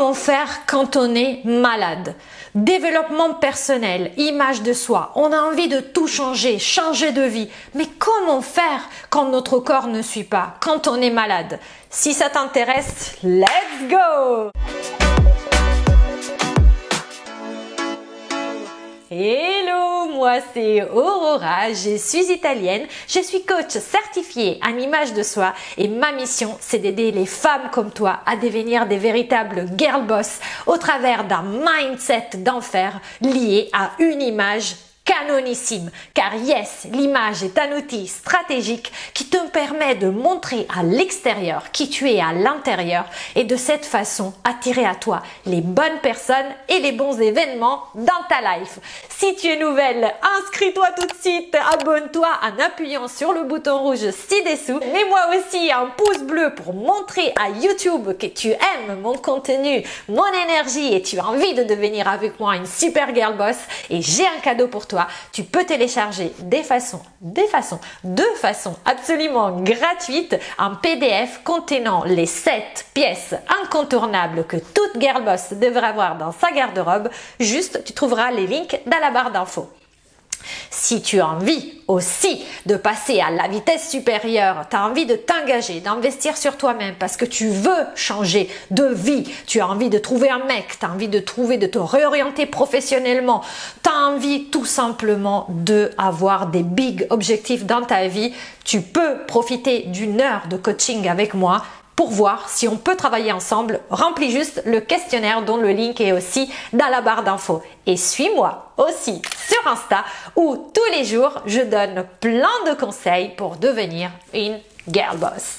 Comment faire quand on est malade? Développement personnel, image de soi, on a envie de tout changer, changer de vie. Mais comment faire quand notre corps ne suit pas, quand on est malade? Si ça t'intéresse, let's go! Hello, moi c'est Aurora, je suis italienne, je suis coach certifiée en image de soi et ma mission c'est d'aider les femmes comme toi à devenir des véritables girl boss au travers d'un mindset d'enfer lié à une image canonissime, car yes, l'image est un outil stratégique qui te permet de montrer à l'extérieur qui tu es à l'intérieur et de cette façon attirer à toi les bonnes personnes et les bons événements dans ta life. Si tu es nouvelle, inscris-toi tout de suite, abonne-toi en appuyant sur le bouton rouge ci-dessous. Mets-moi aussi un pouce bleu pour montrer à YouTube que tu aimes mon contenu, mon énergie et tu as envie de devenir avec moi une super girl boss. Et j'ai un cadeau pour toi. Tu peux télécharger de façon absolument gratuite un PDF contenant les 7 pièces incontournables que toute girl boss devrait avoir dans sa garde-robe. Juste, tu trouveras les links dans la barre d'infos. Si tu as envie aussi de passer à la vitesse supérieure, tu as envie de t'engager, d'investir sur toi-même parce que tu veux changer de vie, tu as envie de trouver un mec, tu as envie de te réorienter professionnellement, tu as envie tout simplement d'avoir des big objectifs dans ta vie, tu peux profiter d'une heure de coaching avec moi pour voir si on peut travailler ensemble. Remplis juste le questionnaire dont le link est aussi dans la barre d'infos. Et suis-moi aussi sur Insta où tous les jours je donne plein de conseils pour devenir une girl boss.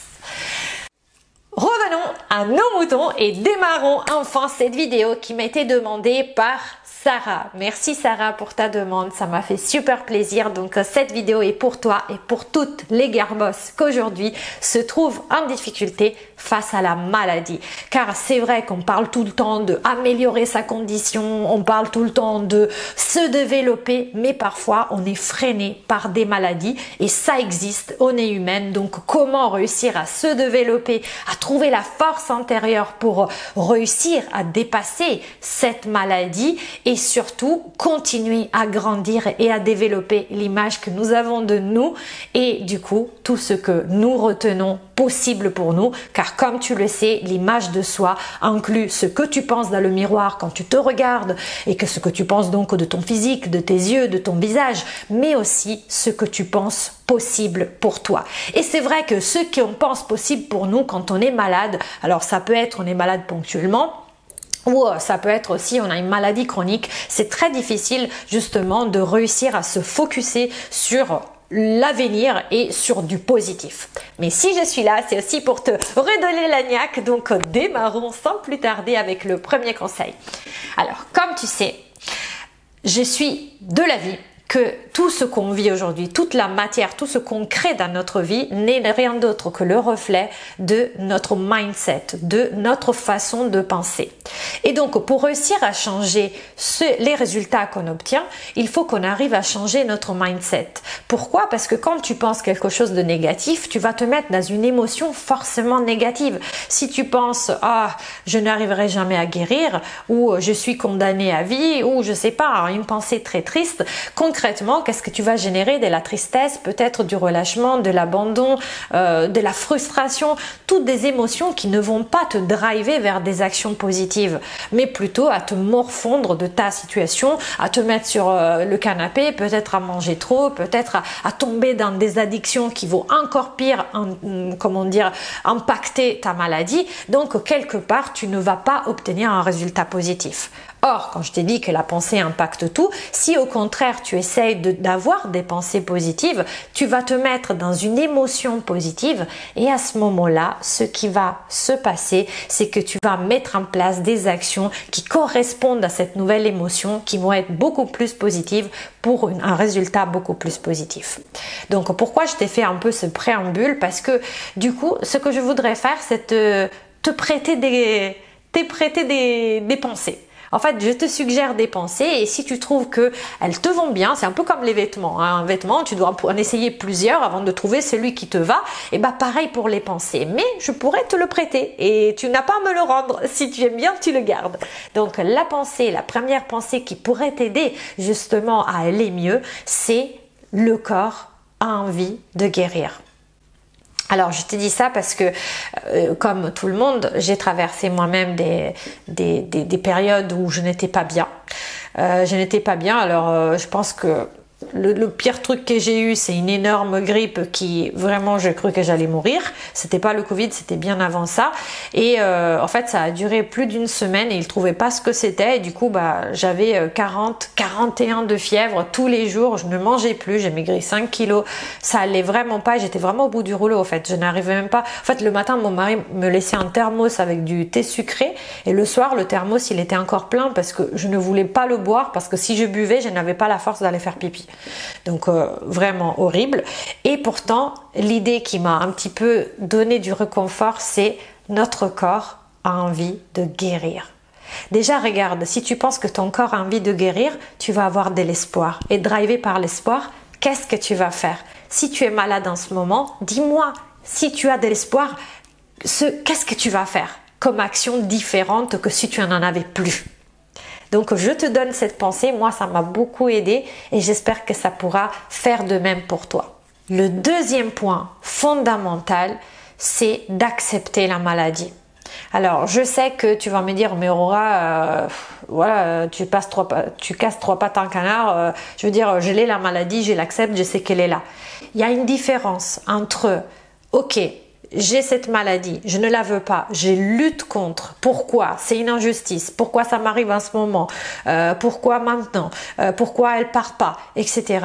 Revenons à nos moutons et démarrons enfin cette vidéo qui m'a été demandée par Sarah. Merci Sarah pour ta demande, ça m'a fait super plaisir. Donc cette vidéo est pour toi et pour toutes les girl boss qu'aujourd'hui se trouvent en difficulté face à la maladie. Car c'est vrai qu'on parle tout le temps d'améliorer sa condition, on parle tout le temps de se développer, mais parfois on est freiné par des maladies et ça existe, on est humaine. Donc comment réussir à se développer, à trouver la force intérieure pour réussir à dépasser cette maladie et surtout continuer à grandir et à développer l'image que nous avons de nous et du coup tout ce que nous retenons possible pour nous, car comme tu le sais, l'image de soi inclut ce que tu penses dans le miroir quand tu te regardes et que ce que tu penses donc de ton physique, de tes yeux, de ton visage, mais aussi ce que tu penses possible pour toi. Et c'est vrai que ce qu'on pense possible pour nous quand on est malade, alors ça peut être on est malade ponctuellement, ou ça peut être aussi on a une maladie chronique, c'est très difficile justement de réussir à se focuser sur l'avenir et sur du positif. Mais si je suis là, c'est aussi pour te redonner la niaque, donc démarrons sans plus tarder avec le premier conseil. Alors, comme tu sais, je suis de l'avis que tout ce qu'on vit aujourd'hui, toute la matière, tout ce qu'on crée dans notre vie n'est rien d'autre que le reflet de notre mindset, de notre façon de penser. Et donc, pour réussir à changer les résultats qu'on obtient, il faut qu'on arrive à changer notre mindset. Pourquoi? Parce que quand tu penses quelque chose de négatif, tu vas te mettre dans une émotion forcément négative. Si tu penses « Ah, je n'arriverai jamais à guérir » ou « Je suis condamné à vie » ou je sais pas, une pensée très triste, concrètement, qu'est-ce que tu vas générer? De la tristesse, peut-être du relâchement, de l'abandon, de la frustration, toutes des émotions qui ne vont pas te driver vers des actions positives, mais plutôt à te morfondre de ta situation, à te mettre sur le canapé, peut-être à manger trop, peut-être à tomber dans des addictions qui vont encore pire, impacter ta maladie. Donc, quelque part, tu ne vas pas obtenir un résultat positif. Or, quand je t'ai dit que la pensée impacte tout, si au contraire tu essayes d'avoir des pensées positives, tu vas te mettre dans une émotion positive et à ce moment-là, ce qui va se passer, c'est que tu vas mettre en place des actions qui correspondent à cette nouvelle émotion, qui vont être beaucoup plus positives pour un résultat beaucoup plus positif. Donc, pourquoi je t'ai fait un peu ce préambule? Parce que du coup, ce que je voudrais faire, c'est te prêter des pensées. En fait, je te suggère des pensées et si tu trouves que elles te vont bien, c'est un peu comme les vêtements. Hein. Un vêtement, tu dois en essayer plusieurs avant de trouver celui qui te va. Et bah pareil pour les pensées. Mais je pourrais te le prêter et tu n'as pas à me le rendre. Si tu aimes bien, tu le gardes. Donc la pensée, la première pensée qui pourrait t'aider justement à aller mieux, c'est le corps a envie de guérir. Alors, je te dis ça parce que, comme tout le monde, j'ai traversé moi-même des périodes où je n'étais pas bien. Alors je pense que le pire truc que j'ai eu, c'est une énorme grippe qui, vraiment, j'ai cru que j'allais mourir. C'était pas le Covid, c'était bien avant ça. Et en fait, ça a duré plus d'une semaine et ils trouvaient pas ce que c'était. Et du coup, bah, j'avais 41 de fièvre tous les jours. Je ne mangeais plus, j'ai maigri 5 kilos. Ça allait vraiment pas. J'étais vraiment au bout du rouleau, en fait. Je n'arrivais même pas. En fait, le matin, mon mari me laissait un thermos avec du thé sucré. Et le soir, le thermos, il était encore plein parce que je ne voulais pas le boire parce que si je buvais, je n'avais pas la force d'aller faire pipi. Donc vraiment horrible. Et pourtant, l'idée qui m'a un petit peu donné du réconfort, c'est notre corps a envie de guérir. Déjà, regarde, si tu penses que ton corps a envie de guérir, tu vas avoir de l'espoir. Et drivé par l'espoir, qu'est-ce que tu vas faire? Si tu es malade en ce moment, dis-moi, si tu as de l'espoir, qu'est-ce que tu vas faire comme action différente que si tu n'en avais plus? Donc, je te donne cette pensée. Moi, ça m'a beaucoup aidé et j'espère que ça pourra faire de même pour toi. Le deuxième point fondamental, c'est d'accepter la maladie. Alors, je sais que tu vas me dire, mais Aurora, voilà, tu casses trois pattes en canard. Je veux dire, je l'ai la maladie, je l'accepte, je sais qu'elle est là. Il y a une différence entre, ok, j'ai cette maladie, je ne la veux pas, je lutte contre. Pourquoi? C'est une injustice. Pourquoi ça m'arrive en ce moment? Pourquoi maintenant? Pourquoi elle part pas? Etc.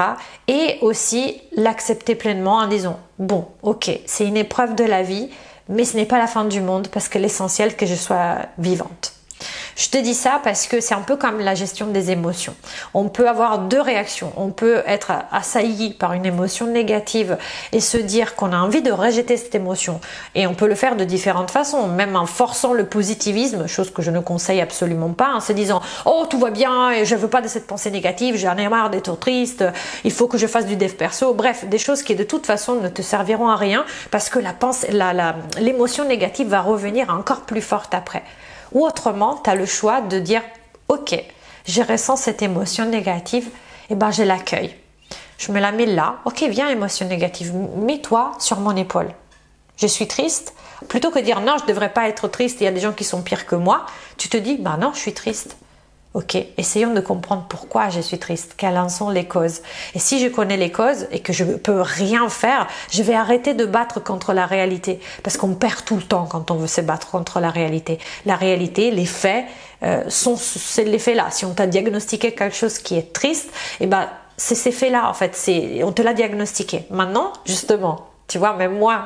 Et aussi l'accepter pleinement en disant, bon, ok, c'est une épreuve de la vie, mais ce n'est pas la fin du monde parce que l'essentiel que je sois vivante. Je te dis ça parce que c'est un peu comme la gestion des émotions. On peut avoir deux réactions. On peut être assailli par une émotion négative et se dire qu'on a envie de rejeter cette émotion. Et on peut le faire de différentes façons, même en forçant le positivisme, chose que je ne conseille absolument pas, en se disant « Oh, tout va bien et je veux pas de cette pensée négative, j'en ai marre d'être triste, il faut que je fasse du dev perso. » Bref, des choses qui de toute façon ne te serviront à rien parce que l'émotion négative va revenir encore plus forte après. Ou autrement, tu as le choix de dire « Ok, je ressens cette émotion négative, et ben je l'accueille. Je me la mets là. Ok, viens émotion négative, mets-toi sur mon épaule. Je suis triste. » Plutôt que de dire « Non, je ne devrais pas être triste, il y a des gens qui sont pires que moi. » Tu te dis « Bah non, je suis triste. » Ok, essayons de comprendre pourquoi je suis triste, quelles en sont les causes. Et si je connais les causes et que je ne peux rien faire, je vais arrêter de battre contre la réalité. Parce qu'on perd tout le temps quand on veut se battre contre la réalité. La réalité, les faits, c'est les faits là. Si on t'a diagnostiqué quelque chose qui est triste, eh ben, c'est ces faits-là en fait. On te l'a diagnostiqué. Maintenant, justement, tu vois, même moi,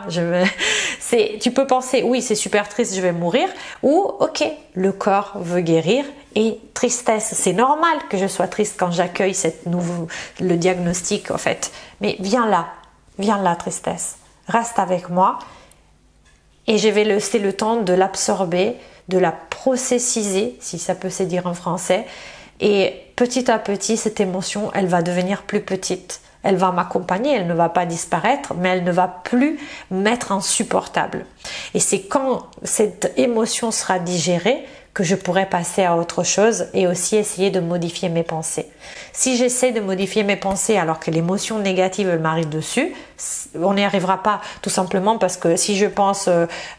tu peux penser, oui, c'est super triste, je vais mourir, ou, ok, le corps veut guérir, et tristesse, c'est normal que je sois triste quand j'accueille le diagnostic, en fait. Mais viens là, tristesse, reste avec moi, et je vais laisser le temps de l'absorber, de la processiser, si ça peut se dire en français, et petit à petit, cette émotion, elle va devenir plus petite. Elle va m'accompagner, elle ne va pas disparaître, mais elle ne va plus m'être insupportable. Et c'est quand cette émotion sera digérée que je pourrai passer à autre chose et aussi essayer de modifier mes pensées. Si j'essaie de modifier mes pensées alors que l'émotion négative m'arrive dessus, on n'y arrivera pas, tout simplement parce que si je pense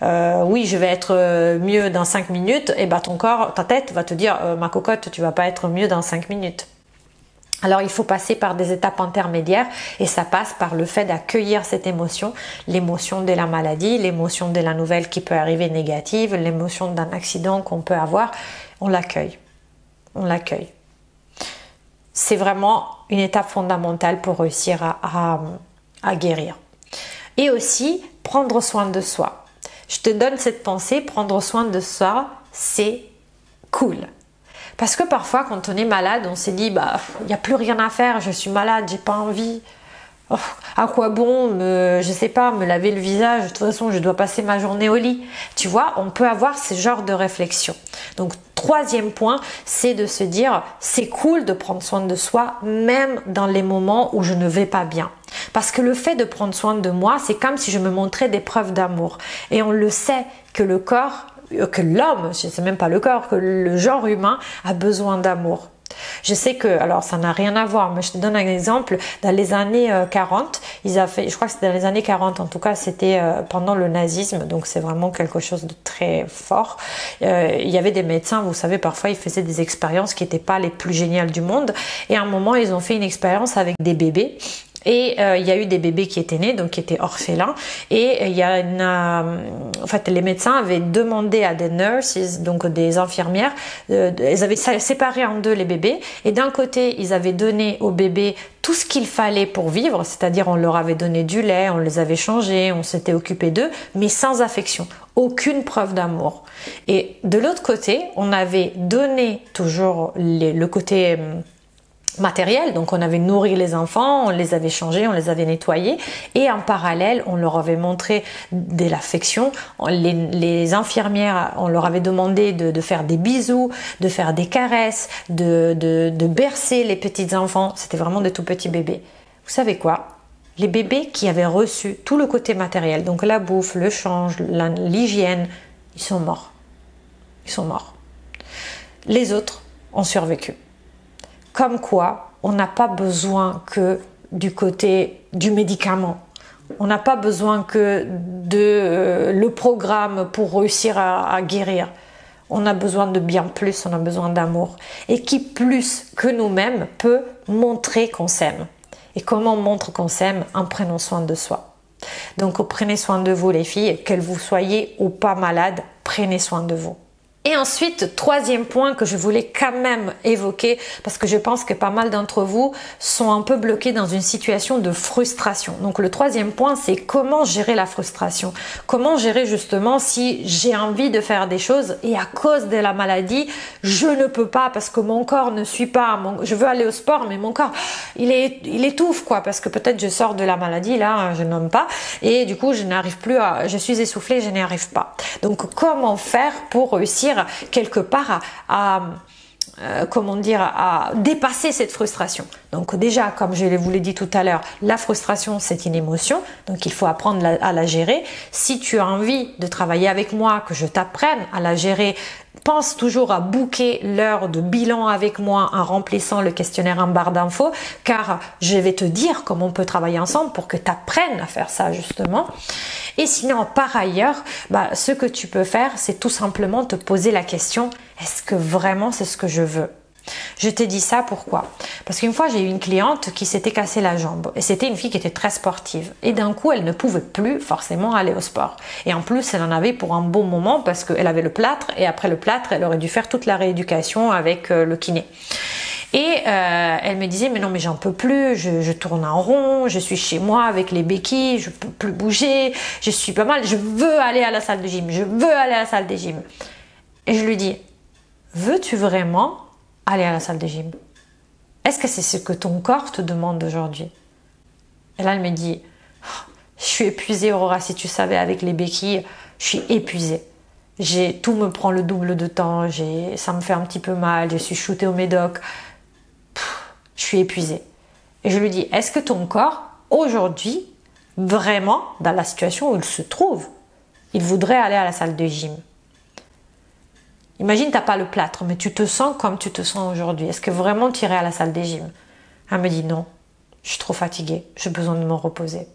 oui, je vais être mieux dans 5 minutes, et ben ton corps, ta tête va te dire ma cocotte, tu vas pas être mieux dans 5 minutes. Alors, il faut passer par des étapes intermédiaires et ça passe par le fait d'accueillir cette émotion, l'émotion de la maladie, l'émotion de la nouvelle qui peut arriver négative, l'émotion d'un accident qu'on peut avoir. On l'accueille. On l'accueille. C'est vraiment une étape fondamentale pour réussir à guérir. Et aussi, prendre soin de soi. Je te donne cette pensée, prendre soin de soi, c'est cool. Parce que parfois, quand on est malade, on s'est dit, bah, il n'y a plus rien à faire, je suis malade, j'ai pas envie. Oh, à quoi bon je sais pas, me laver le visage, de toute façon je dois passer ma journée au lit. Tu vois, on peut avoir ce genre de réflexion. Donc troisième point, c'est de se dire c'est cool de prendre soin de soi même dans les moments où je ne vais pas bien. Parce que le fait de prendre soin de moi, c'est comme si je me montrais des preuves d'amour. Et on le sait que le corps, que l'homme, c'est même pas le corps, que le genre humain a besoin d'amour. Je sais que, alors ça n'a rien à voir, mais je te donne un exemple. Dans les années 40, je crois que c'était dans les années 40, en tout cas c'était pendant le nazisme, donc c'est vraiment quelque chose de très fort. Il y avait des médecins, vous savez, parfois ils faisaient des expériences qui n'étaient pas les plus géniales du monde. Et à un moment, ils ont fait une expérience avec des bébés. Et il y a eu des bébés qui étaient nés, donc qui étaient orphelins. Et il y a en fait, les médecins avaient demandé à des nurses, donc des infirmières, ils avaient séparé en deux les bébés. Et d'un côté, ils avaient donné aux bébés tout ce qu'il fallait pour vivre, c'est-à-dire on leur avait donné du lait, on les avait changés, on s'était occupé d'eux, mais sans affection, aucune preuve d'amour. Et de l'autre côté, on avait donné toujours le côté matériel, donc on avait nourri les enfants, on les avait changés, on les avait nettoyés, et en parallèle on leur avait montré de l'affection. Les infirmières, on leur avait demandé de faire des bisous, de faire des caresses, de bercer les petits enfants. C'était vraiment des tout petits bébés. Vous savez quoi? Les bébés qui avaient reçu tout le côté matériel, donc la bouffe, le change, l'hygiène, ils sont morts. Ils sont morts. Les autres ont survécu. Comme quoi, on n'a pas besoin que du côté du médicament. On n'a pas besoin que de le programme pour réussir à guérir. On a besoin de bien plus, on a besoin d'amour. Et qui plus que nous-mêmes peut montrer qu'on s'aime. Et comment on montre qu'on s'aime? En prenant soin de soi. Donc prenez soin de vous les filles, que vous soyez ou pas malades, prenez soin de vous. Et ensuite, troisième point que je voulais quand même évoquer, parce que je pense que pas mal d'entre vous sont un peu bloqués dans une situation de frustration. Donc le troisième point, c'est comment gérer la frustration. Comment gérer justement si j'ai envie de faire des choses et à cause de la maladie, je ne peux pas parce que mon corps ne suit pas. Je veux aller au sport, mais mon corps, il étouffe quoi, parce que peut-être je sors de la maladie, là, je nomme pas, et du coup, je n'arrive plus je suis essoufflée, je n'y arrive pas. Donc comment faire pour réussir quelque part à dépasser cette frustration. Donc déjà, comme je vous l'ai dit tout à l'heure, la frustration c'est une émotion, donc il faut apprendre à la gérer. Si tu as envie de travailler avec moi, que je t'apprenne à la gérer, pense toujours à booker l'heure de bilan avec moi en remplissant le questionnaire en barre d'infos, car je vais te dire comment on peut travailler ensemble pour que tu apprennes à faire ça justement. Et sinon, par ailleurs, ce que tu peux faire, c'est tout simplement te poser la question, est-ce que vraiment c'est ce que je veux? Je t'ai dit ça pourquoi? Parce qu'une fois j'ai eu une cliente qui s'était cassé la jambe et c'était une fille qui était très sportive et d'un coup elle ne pouvait plus forcément aller au sport et en plus elle en avait pour un bon moment parce qu'elle avait le plâtre et après le plâtre elle aurait dû faire toute la rééducation avec le kiné. Et elle me disait mais non mais j'en peux plus, je tourne en rond, je suis chez moi avec les béquilles, je peux plus bouger, je suis pas mal, je veux aller à la salle de gym, je veux aller à la salle de gym. Et je lui dis, veux-tu vraiment aller à la salle de gym? Est-ce que c'est ce que ton corps te demande aujourd'hui? Et là elle me dit, oh, je suis épuisée Aurora, si tu savais avec les béquilles, je suis épuisée. Tout me prend le double de temps, ça me fait un petit peu mal, je suis shootée au médoc. Je suis épuisée. Et je lui dis, est-ce que ton corps, aujourd'hui, vraiment, dans la situation où il se trouve, il voudrait aller à la salle de gym? Imagine, tu n'as pas le plâtre, mais tu te sens comme tu te sens aujourd'hui. Est-ce que vraiment tu irais à la salle de gym? Elle me dit non, je suis trop fatiguée, j'ai besoin de me reposer.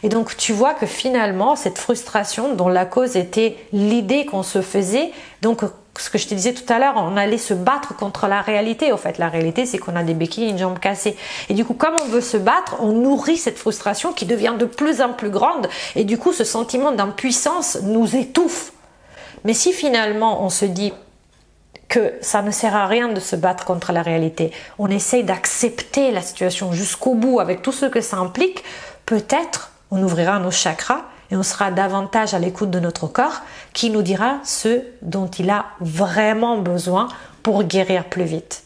Et donc tu vois que finalement, cette frustration dont la cause était l'idée qu'on se faisait, donc ce que je te disais tout à l'heure, on allait se battre contre la réalité. Au fait, la réalité, c'est qu'on a des béquilles et une jambe cassée. Et du coup, comme on veut se battre, on nourrit cette frustration qui devient de plus en plus grande. Et du coup, ce sentiment d'impuissance nous étouffe. Mais si finalement, on se dit que ça ne sert à rien de se battre contre la réalité, on essaye d'accepter la situation jusqu'au bout avec tout ce que ça implique, peut-être on ouvrira nos chakras et on sera davantage à l'écoute de notre corps qui nous dira ce dont il a vraiment besoin pour guérir plus vite.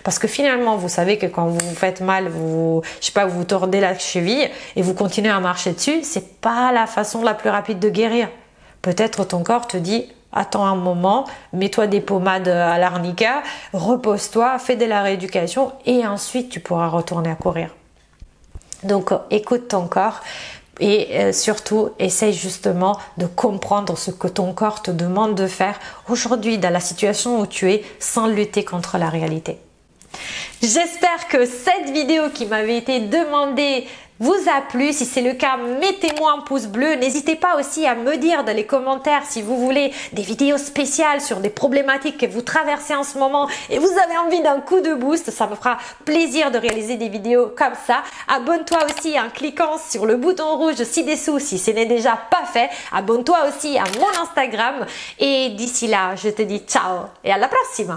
Parce que finalement, vous savez que quand vous vous faites mal, je sais pas, vous tordez la cheville et vous continuez à marcher dessus, c'est pas la façon la plus rapide de guérir. Peut-être ton corps te dit, attends un moment, mets-toi des pommades à l'arnica, repose-toi, fais de la rééducation et ensuite tu pourras retourner à courir. Donc écoute ton corps et surtout essaye justement de comprendre ce que ton corps te demande de faire aujourd'hui dans la situation où tu es sans lutter contre la réalité. J'espère que cette vidéo qui m'avait été demandée vous a plu. Si c'est le cas, mettez-moi un pouce bleu. N'hésitez pas aussi à me dire dans les commentaires si vous voulez des vidéos spéciales sur des problématiques que vous traversez en ce moment et vous avez envie d'un coup de boost. Ça me fera plaisir de réaliser des vidéos comme ça. Abonne-toi aussi en cliquant sur le bouton rouge ci-dessous si ce n'est déjà pas fait. Abonne-toi aussi à mon Instagram et d'ici là, je te dis ciao et à la prochaine.